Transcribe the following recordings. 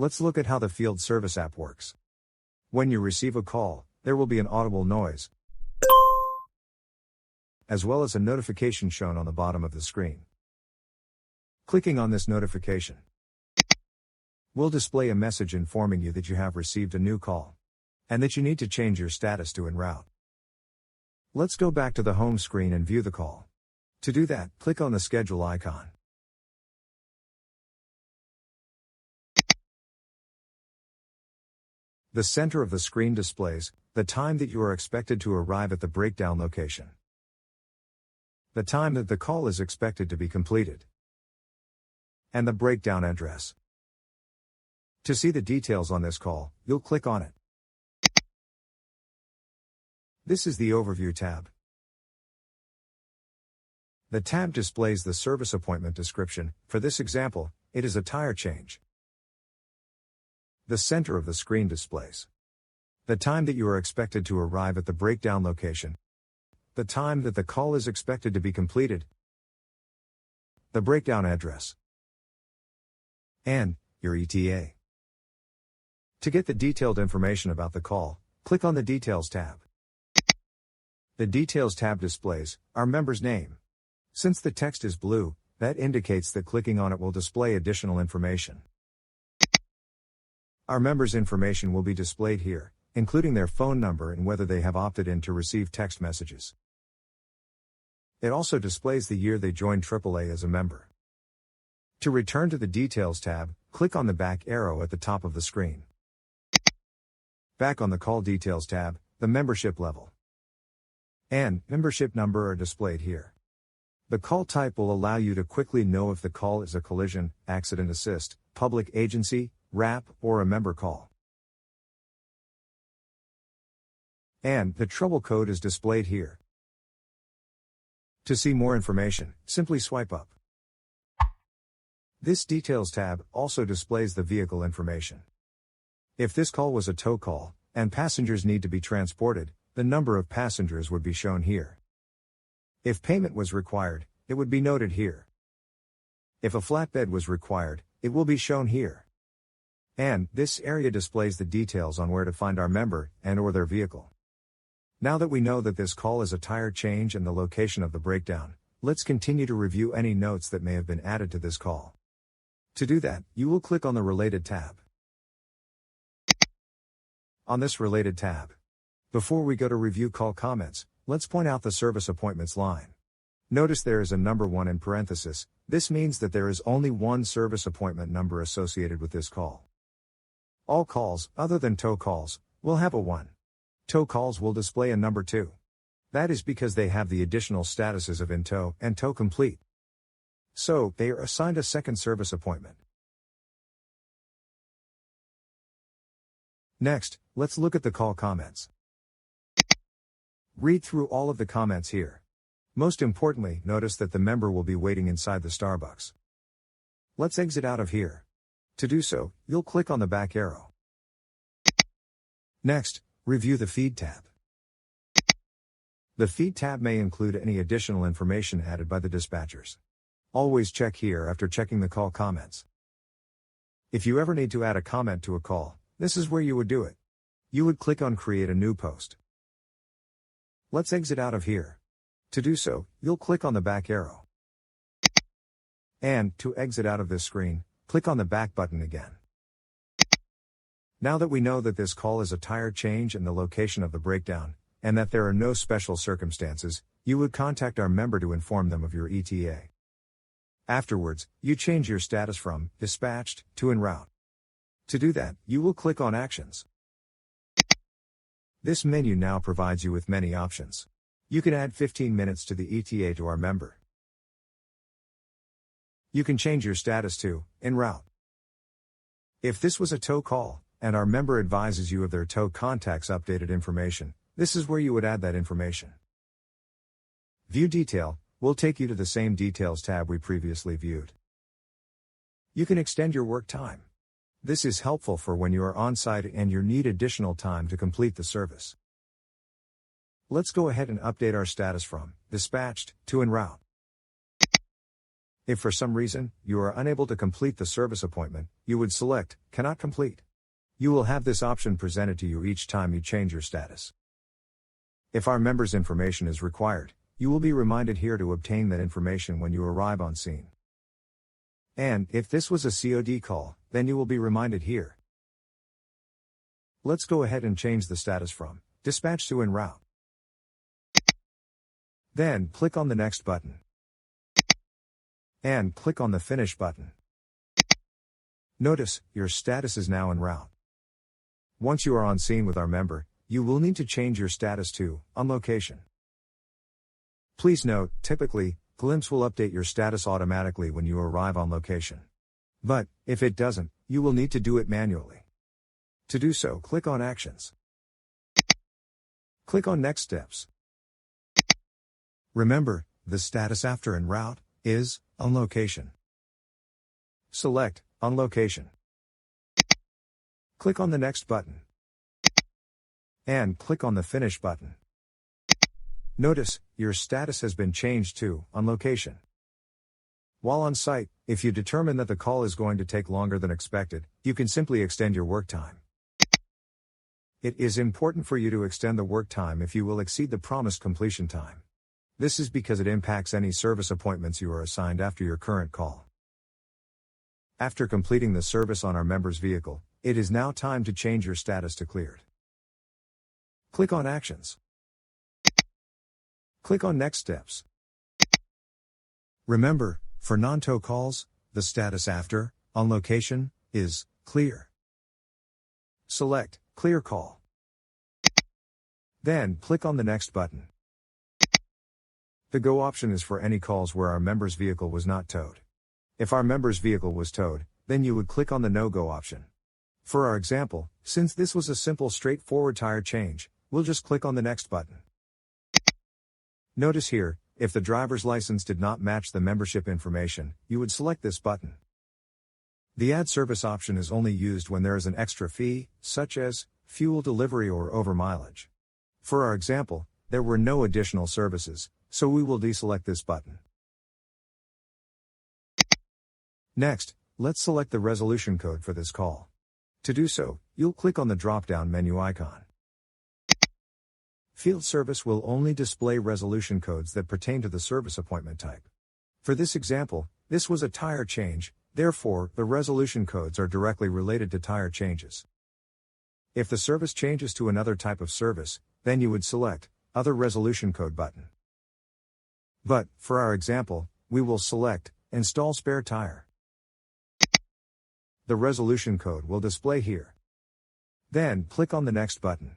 Let's look at how the field service app works. When you receive a call, there will be an audible noise, as well as a notification shown on the bottom of the screen. Clicking on this notification will display a message informing you that you have received a new call, and that you need to change your status to en route. Let's go back to the home screen and view the call. To do that, click on the schedule icon. The center of the screen displays the time that you are expected to arrive at the breakdown location, the time that the call is expected to be completed, and the breakdown address. To see the details on this call, you'll click on it. This is the Overview tab. The tab displays the service appointment description. For this example, it is a tire change. The center of the screen displays the time that you are expected to arrive at the breakdown location, the time that the call is expected to be completed, the breakdown address, and your ETA. To get the detailed information about the call, click on the Details tab. The Details tab displays our member's name. Since the text is blue, that indicates that clicking on it will display additional information. Our members' information will be displayed here, including their phone number and whether they have opted in to receive text messages. It also displays the year they joined AAA as a member. To return to the Details tab, click on the back arrow at the top of the screen. Back on the Call Details tab, the membership level and membership number are displayed here. The call type will allow you to quickly know if the call is a collision, accident assist, public agency, RAP, or a member call. And the trouble code is displayed here. To see more information, simply swipe up. This Details tab also displays the vehicle information. If this call was a tow call, and passengers need to be transported, the number of passengers would be shown here. If payment was required, it would be noted here. If a flatbed was required, it will be shown here. And this area displays the details on where to find our member and/or their vehicle. Now that we know that this call is a tire change and the location of the breakdown, let's continue to review any notes that may have been added to this call. To do that, you will click on the Related tab. On this Related tab, before we go to review call comments, let's point out the service appointments line. Notice there is a number 1 in parenthesis. This means that there is only one service appointment number associated with this call. All calls, other than tow calls, will have a 1. Tow calls will display a number 2. That is because they have the additional statuses of in tow and tow complete. So, they are assigned a second service appointment. Next, let's look at the call comments. Read through all of the comments here. Most importantly, notice that the member will be waiting inside the Starbucks. Let's exit out of here. To do so, you'll click on the back arrow. Next, review the Feed tab. The Feed tab may include any additional information added by the dispatchers. Always check here after checking the call comments. If you ever need to add a comment to a call, this is where you would do it. You would click on Create a New Post. Let's exit out of here. To do so, you'll click on the back arrow. And, to exit out of this screen, click on the back button again. Now that we know that this call is a tire change and the location of the breakdown, and that there are no special circumstances, you would contact our member to inform them of your ETA. Afterwards, you change your status from dispatched to en route. To do that, you will click on Actions. This menu now provides you with many options. You can add 15 minutes to the ETA to our member. You can change your status to en route. If this was a tow call, and our member advises you of their tow contact's updated information, this is where you would add that information. View Detail will take you to the same Details tab we previously viewed. You can extend your work time. This is helpful for when you are on site and you need additional time to complete the service. Let's go ahead and update our status from dispatched to en route. If for some reason, you are unable to complete the service appointment, you would select, Cannot complete. You will have this option presented to you each time you change your status. If our member's information is required, you will be reminded here to obtain that information when you arrive on scene. And, if this was a COD call, then you will be reminded here. Let's go ahead and change the status from Dispatch to En route. Then, click on the Next button. And click on the Finish button. Notice, your status is now En route. Once you are on scene with our member, you will need to change your status to On location. Please note, typically, Glimpse will update your status automatically when you arrive on location. But, if it doesn't, you will need to do it manually. To do so, click on Actions. Click on Next Steps. Remember, the status after En route is On location. Select On location. Click on the Next button. And click on the Finish button. Notice, your status has been changed to On location. While on site, if you determine that the call is going to take longer than expected, you can simply extend your work time. It is important for you to extend the work time if you will exceed the promised completion time. This is because it impacts any service appointments you are assigned after your current call. After completing the service on our member's vehicle, it is now time to change your status to Cleared. Click on Actions. Click on Next Steps. Remember, for non-tow calls, the status after On location is Clear. Select Clear Call. Then click on the Next button. The Go option is for any calls where our member's vehicle was not towed. If our member's vehicle was towed, then you would click on the No Go option. For our example, since this was a simple straightforward tire change, we'll just click on the Next button. Notice here, if the driver's license did not match the membership information, you would select this button. The Add Service option is only used when there is an extra fee, such as fuel delivery or over mileage. For our example, there were no additional services, so we will deselect this button. Next, let's select the resolution code for this call. To do so, you'll click on the drop-down menu icon. Field Service will only display resolution codes that pertain to the service appointment type. For this example, this was a tire change, therefore, the resolution codes are directly related to tire changes. If the service changes to another type of service, then you would select Other Resolution Code button. But, for our example, we will select Install Spare Tire. The resolution code will display here. Then, click on the Next button.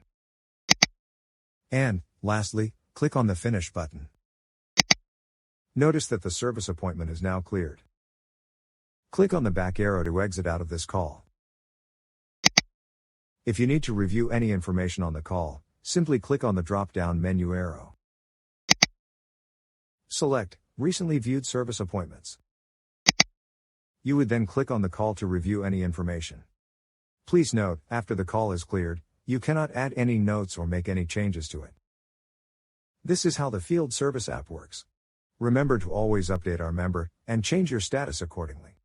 And, lastly, click on the Finish button. Notice that the service appointment is now cleared. Click on the back arrow to exit out of this call. If you need to review any information on the call, simply click on the drop-down menu arrow. Select Recently Viewed Service Appointments. You would then click on the call to review any information. Please note, after the call is cleared, you cannot add any notes or make any changes to it. This is how the Field Service app works. Remember to always update our member and change your status accordingly.